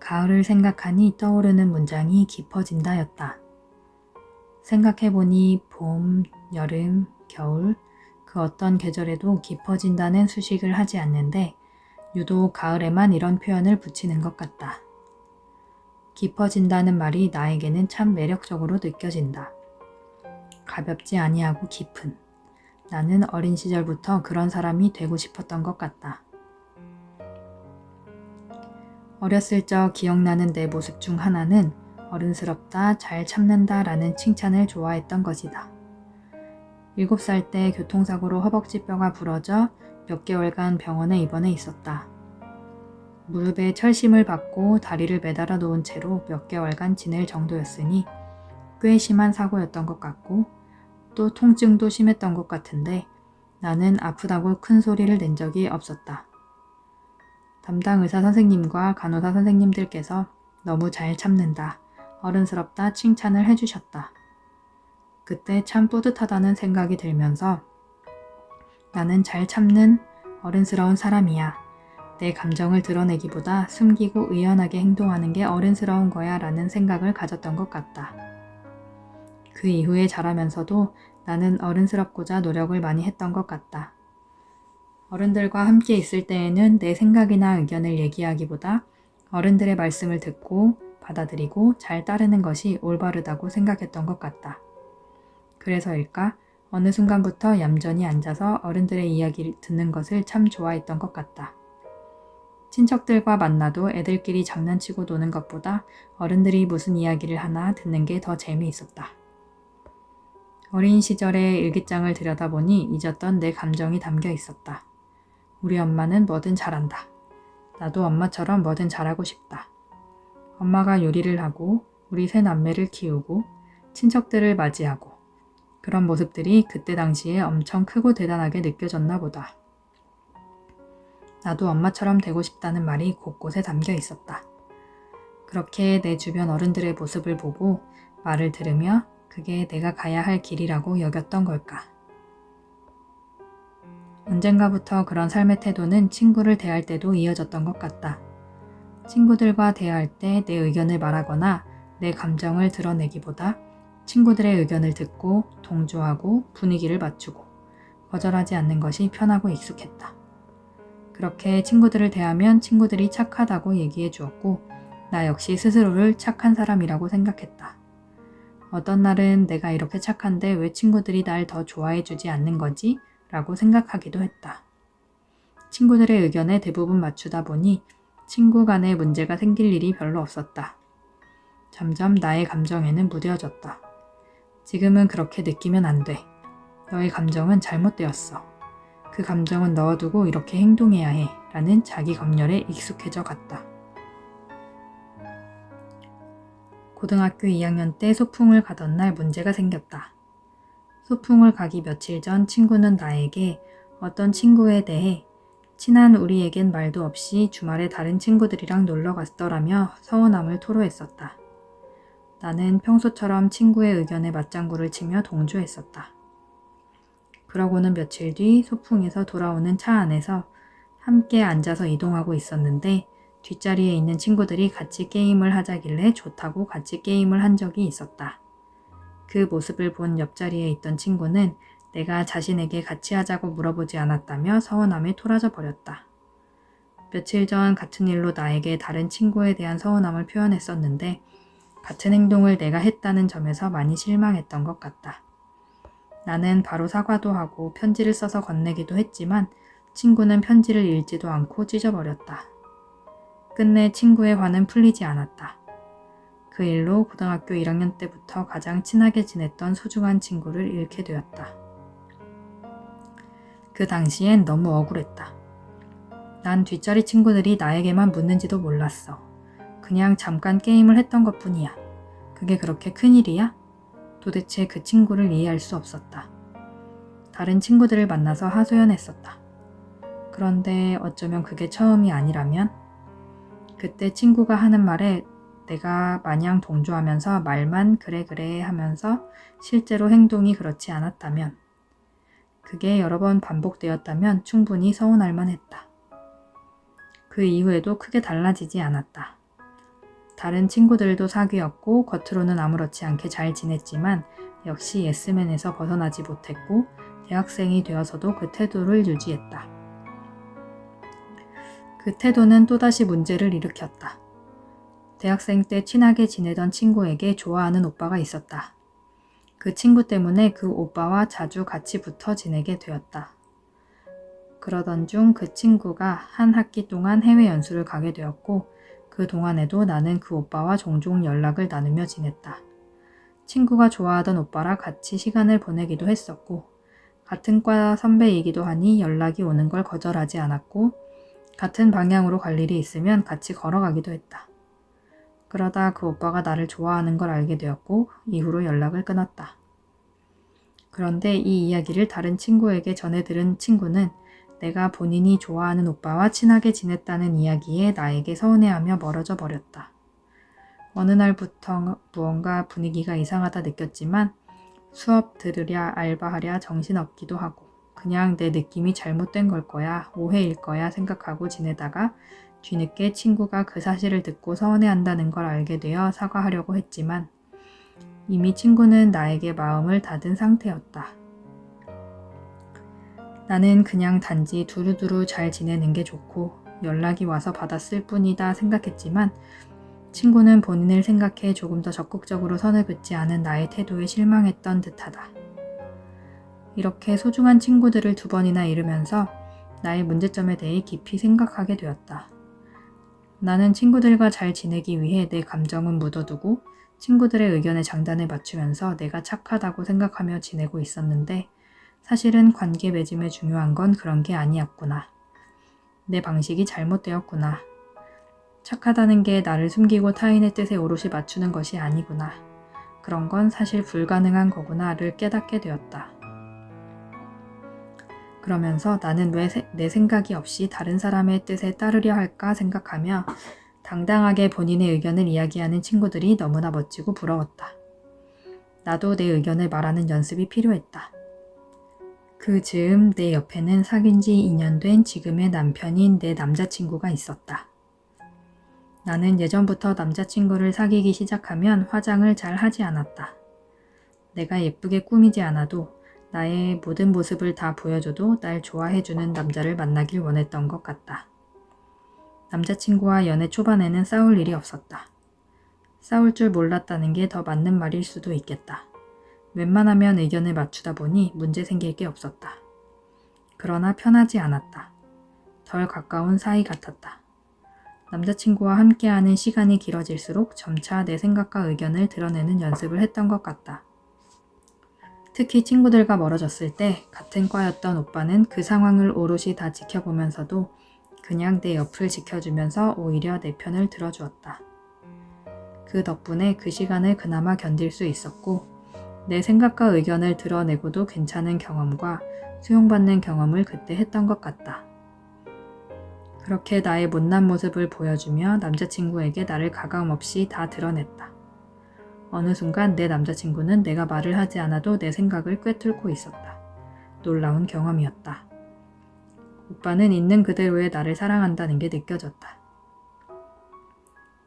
가을을 생각하니 떠오르는 문장이 깊어진다였다. 생각해보니 봄, 여름, 겨울 그 어떤 계절에도 깊어진다는 수식을 하지 않는데 유독 가을에만 이런 표현을 붙이는 것 같다. 깊어진다는 말이 나에게는 참 매력적으로 느껴진다. 가볍지 아니하고 깊은. 나는 어린 시절부터 그런 사람이 되고 싶었던 것 같다. 어렸을 적 기억나는 내 모습 중 하나는 어른스럽다, 잘 참는다 라는 칭찬을 좋아했던 것이다. 7살 때 교통사고로 허벅지 뼈가 부러져 몇 개월간 병원에 입원해 있었다. 무릎에 철심을 받고 다리를 매달아 놓은 채로 몇 개월간 지낼 정도였으니 꽤 심한 사고였던 것 같고 또 통증도 심했던 것 같은데 나는 아프다고 큰 소리를 낸 적이 없었다. 담당 의사 선생님과 간호사 선생님들께서 너무 잘 참는다, 어른스럽다 칭찬을 해주셨다. 그때 참 뿌듯하다는 생각이 들면서 나는 잘 참는 어른스러운 사람이야. 내 감정을 드러내기보다 숨기고 의연하게 행동하는 게 어른스러운 거야 라는 생각을 가졌던 것 같다. 그 이후에 자라면서도 나는 어른스럽고자 노력을 많이 했던 것 같다. 어른들과 함께 있을 때에는 내 생각이나 의견을 얘기하기보다 어른들의 말씀을 듣고 받아들이고 잘 따르는 것이 올바르다고 생각했던 것 같다. 그래서일까? 어느 순간부터 얌전히 앉아서 어른들의 이야기를 듣는 것을 참 좋아했던 것 같다. 친척들과 만나도 애들끼리 장난치고 노는 것보다 어른들이 무슨 이야기를 하나 듣는 게 더 재미있었다. 어린 시절의 일기장을 들여다보니 잊었던 내 감정이 담겨 있었다. 우리 엄마는 뭐든 잘한다. 나도 엄마처럼 뭐든 잘하고 싶다. 엄마가 요리를 하고 우리 세 남매를 키우고 친척들을 맞이하고 그런 모습들이 그때 당시에 엄청 크고 대단하게 느껴졌나 보다. 나도 엄마처럼 되고 싶다는 말이 곳곳에 담겨 있었다. 그렇게 내 주변 어른들의 모습을 보고 말을 들으며 그게 내가 가야 할 길이라고 여겼던 걸까. 언젠가부터 그런 삶의 태도는 친구를 대할 때도 이어졌던 것 같다. 친구들과 대화할 때 내 의견을 말하거나 내 감정을 드러내기보다 친구들의 의견을 듣고 동조하고 분위기를 맞추고 거절하지 않는 것이 편하고 익숙했다. 그렇게 친구들을 대하면 친구들이 착하다고 얘기해 주었고 나 역시 스스로를 착한 사람이라고 생각했다. 어떤 날은 내가 이렇게 착한데 왜 친구들이 날 더 좋아해 주지 않는 거지? 라고 생각하기도 했다. 친구들의 의견에 대부분 맞추다 보니 친구 간에 문제가 생길 일이 별로 없었다. 점점 나의 감정에는 무뎌졌다. 지금은 그렇게 느끼면 안 돼. 너의 감정은 잘못되었어. 그 감정은 넣어두고 이렇게 행동해야 해. 라는 자기 검열에 익숙해져 갔다. 고등학교 2학년 때 소풍을 가던 날 문제가 생겼다. 소풍을 가기 며칠 전 친구는 나에게 어떤 친구에 대해 친한 우리에겐 말도 없이 주말에 다른 친구들이랑 놀러 갔더라며 서운함을 토로했었다. 나는 평소처럼 친구의 의견에 맞장구를 치며 동조했었다. 그러고는 며칠 뒤 소풍에서 돌아오는 차 안에서 함께 앉아서 이동하고 있었는데 뒷자리에 있는 친구들이 같이 게임을 하자길래 좋다고 같이 게임을 한 적이 있었다. 그 모습을 본 옆자리에 있던 친구는 내가 자신에게 같이 하자고 물어보지 않았다며 서운함에 토라져 버렸다. 며칠 전 같은 일로 나에게 다른 친구에 대한 서운함을 표현했었는데 같은 행동을 내가 했다는 점에서 많이 실망했던 것 같다. 나는 바로 사과도 하고 편지를 써서 건네기도 했지만 친구는 편지를 읽지도 않고 찢어버렸다. 끝내 친구의 화는 풀리지 않았다. 그 일로 고등학교 1학년 때부터 가장 친하게 지냈던 소중한 친구를 잃게 되었다. 그 당시엔 너무 억울했다. 난 뒷자리 친구들이 나에게만 묻는지도 몰랐어. 그냥 잠깐 게임을 했던 것뿐이야. 그게 그렇게 큰일이야? 도대체 그 친구를 이해할 수 없었다. 다른 친구들을 만나서 하소연했었다. 그런데 어쩌면 그게 처음이 아니라면? 그때 친구가 하는 말에 내가 마냥 동조하면서 말만 그래 하면서 실제로 행동이 그렇지 않았다면, 그게 여러 번 반복되었다면 충분히 서운할 만했다. 그 이후에도 크게 달라지지 않았다. 다른 친구들도 사귀었고 겉으로는 아무렇지 않게 잘 지냈지만 역시 예스맨에서 벗어나지 못했고 대학생이 되어서도 그 태도를 유지했다. 그 태도는 또다시 문제를 일으켰다. 대학생 때 친하게 지내던 친구에게 좋아하는 오빠가 있었다. 그 친구 때문에 그 오빠와 자주 같이 붙어 지내게 되었다. 그러던 중 그 친구가 한 학기 동안 해외 연수를 가게 되었고 그 동안에도 나는 그 오빠와 종종 연락을 나누며 지냈다. 친구가 좋아하던 오빠라 같이 시간을 보내기도 했었고 같은 과 선배이기도 하니 연락이 오는 걸 거절하지 않았고 같은 방향으로 갈 일이 있으면 같이 걸어가기도 했다. 그러다 그 오빠가 나를 좋아하는 걸 알게 되었고 이후로 연락을 끊었다. 그런데 이 이야기를 다른 친구에게 전해 들은 친구는 내가 본인이 좋아하는 오빠와 친하게 지냈다는 이야기에 나에게 서운해하며 멀어져 버렸다. 어느 날부터 무언가 분위기가 이상하다 느꼈지만 수업 들으랴 알바하랴 정신없기도 하고 그냥 내 느낌이 잘못된 걸 거야, 오해일 거야 생각하고 지내다가 뒤늦게 친구가 그 사실을 듣고 서운해한다는 걸 알게 되어 사과하려고 했지만 이미 친구는 나에게 마음을 닫은 상태였다. 나는 그냥 단지 두루두루 잘 지내는 게 좋고 연락이 와서 받았을 뿐이다 생각했지만 친구는 본인을 생각해 조금 더 적극적으로 선을 긋지 않은 나의 태도에 실망했던 듯하다. 이렇게 소중한 친구들을 2번이나 잃으면서 나의 문제점에 대해 깊이 생각하게 되었다. 나는 친구들과 잘 지내기 위해 내 감정은 묻어두고 친구들의 의견에 장단을 맞추면서 내가 착하다고 생각하며 지내고 있었는데 사실은 관계 맺음에 중요한 건 그런 게 아니었구나. 내 방식이 잘못되었구나. 착하다는 게 나를 숨기고 타인의 뜻에 오롯이 맞추는 것이 아니구나. 그런 건 사실 불가능한 거구나를 깨닫게 되었다. 그러면서 나는 왜 내 생각이 없이 다른 사람의 뜻에 따르려 할까 생각하며 당당하게 본인의 의견을 이야기하는 친구들이 너무나 멋지고 부러웠다. 나도 내 의견을 말하는 연습이 필요했다. 그 즈음 내 옆에는 사귄 지 2년 된 지금의 남편인 내 남자친구가 있었다. 나는 예전부터 남자친구를 사귀기 시작하면 화장을 잘 하지 않았다. 내가 예쁘게 꾸미지 않아도 나의 모든 모습을 다 보여줘도 날 좋아해주는 남자를 만나길 원했던 것 같다. 남자친구와 연애 초반에는 싸울 일이 없었다. 싸울 줄 몰랐다는 게 더 맞는 말일 수도 있겠다. 웬만하면 의견을 맞추다 보니 문제 생길 게 없었다. 그러나 편하지 않았다. 덜 가까운 사이 같았다. 남자친구와 함께하는 시간이 길어질수록 점차 내 생각과 의견을 드러내는 연습을 했던 것 같다. 특히 친구들과 멀어졌을 때 같은 과였던 오빠는 그 상황을 오롯이 다 지켜보면서도 그냥 내 옆을 지켜주면서 오히려 내 편을 들어주었다. 그 덕분에 그 시간을 그나마 견딜 수 있었고 내 생각과 의견을 드러내고도 괜찮은 경험과 수용받는 경험을 그때 했던 것 같다. 그렇게 나의 못난 모습을 보여주며 남자친구에게 나를 가감없이 다 드러냈다. 어느 순간 내 남자친구는 내가 말을 하지 않아도 내 생각을 꿰뚫고 있었다. 놀라운 경험이었다. 오빠는 있는 그대로의 나를 사랑한다는 게 느껴졌다.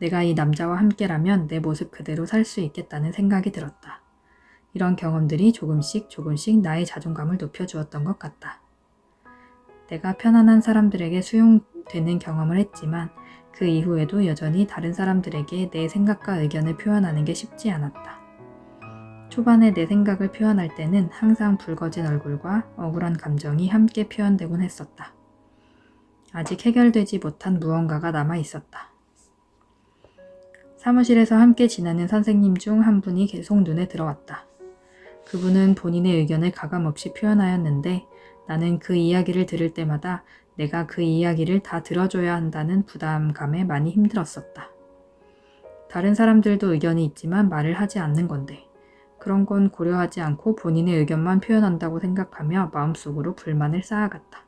내가 이 남자와 함께라면 내 모습 그대로 살 수 있겠다는 생각이 들었다. 이런 경험들이 조금씩 나의 자존감을 높여주었던 것 같다. 내가 편안한 사람들에게 수용되는 경험을 했지만 그 이후에도 여전히 다른 사람들에게 내 생각과 의견을 표현하는 게 쉽지 않았다. 초반에 내 생각을 표현할 때는 항상 붉어진 얼굴과 억울한 감정이 함께 표현되곤 했었다. 아직 해결되지 못한 무언가가 남아 있었다. 사무실에서 함께 지내는 선생님 중 한 분이 계속 눈에 들어왔다. 그분은 본인의 의견을 가감없이 표현하였는데 나는 그 이야기를 들을 때마다 내가 그 이야기를 다 들어줘야 한다는 부담감에 많이 힘들었었다. 다른 사람들도 의견이 있지만 말을 하지 않는 건데 그런 건 고려하지 않고 본인의 의견만 표현한다고 생각하며 마음속으로 불만을 쌓아갔다.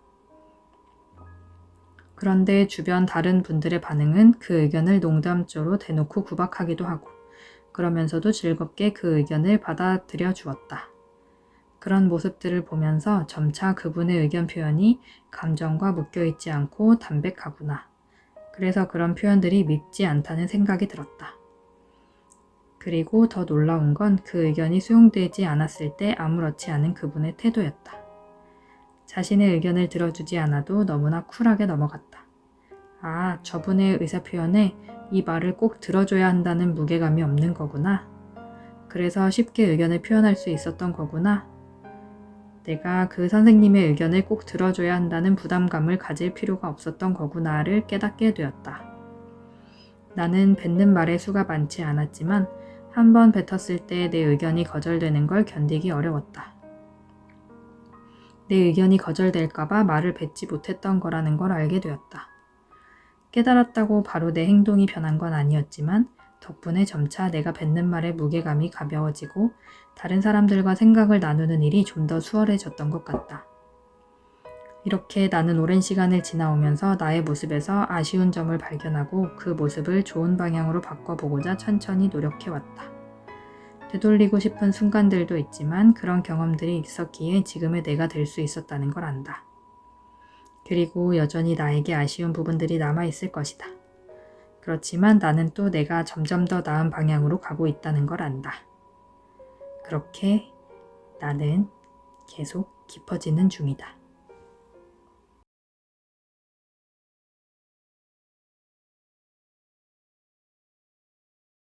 그런데 주변 다른 분들의 반응은 그 의견을 농담조로 대놓고 구박하기도 하고 그러면서도 즐겁게 그 의견을 받아들여 주었다. 그런 모습들을 보면서 점차 그분의 의견 표현이 감정과 묶여있지 않고 담백하구나. 그래서 그런 표현들이 밉지 않다는 생각이 들었다. 그리고 더 놀라운 건 그 의견이 수용되지 않았을 때 아무렇지 않은 그분의 태도였다. 자신의 의견을 들어주지 않아도 너무나 쿨하게 넘어갔다. 아, 저분의 의사표현에 이 말을 꼭 들어줘야 한다는 무게감이 없는 거구나. 그래서 쉽게 의견을 표현할 수 있었던 거구나. 내가 그 선생님의 의견을 꼭 들어줘야 한다는 부담감을 가질 필요가 없었던 거구나를 깨닫게 되었다. 나는 뱉는 말의 수가 많지 않았지만 한 번 뱉었을 때 내 의견이 거절되는 걸 견디기 어려웠다. 내 의견이 거절될까봐 말을 뱉지 못했던 거라는 걸 알게 되었다. 깨달았다고 바로 내 행동이 변한 건 아니었지만 덕분에 점차 내가 뱉는 말의 무게감이 가벼워지고 다른 사람들과 생각을 나누는 일이 좀 더 수월해졌던 것 같다. 이렇게 나는 오랜 시간을 지나오면서 나의 모습에서 아쉬운 점을 발견하고 그 모습을 좋은 방향으로 바꿔보고자 천천히 노력해왔다. 되돌리고 싶은 순간들도 있지만 그런 경험들이 있었기에 지금의 내가 될 수 있었다는 걸 안다. 그리고 여전히 나에게 아쉬운 부분들이 남아있을 것이다. 그렇지만 나는 또 내가 점점 더 나은 방향으로 가고 있다는 걸 안다. 그렇게 나는 계속 깊어지는 중이다.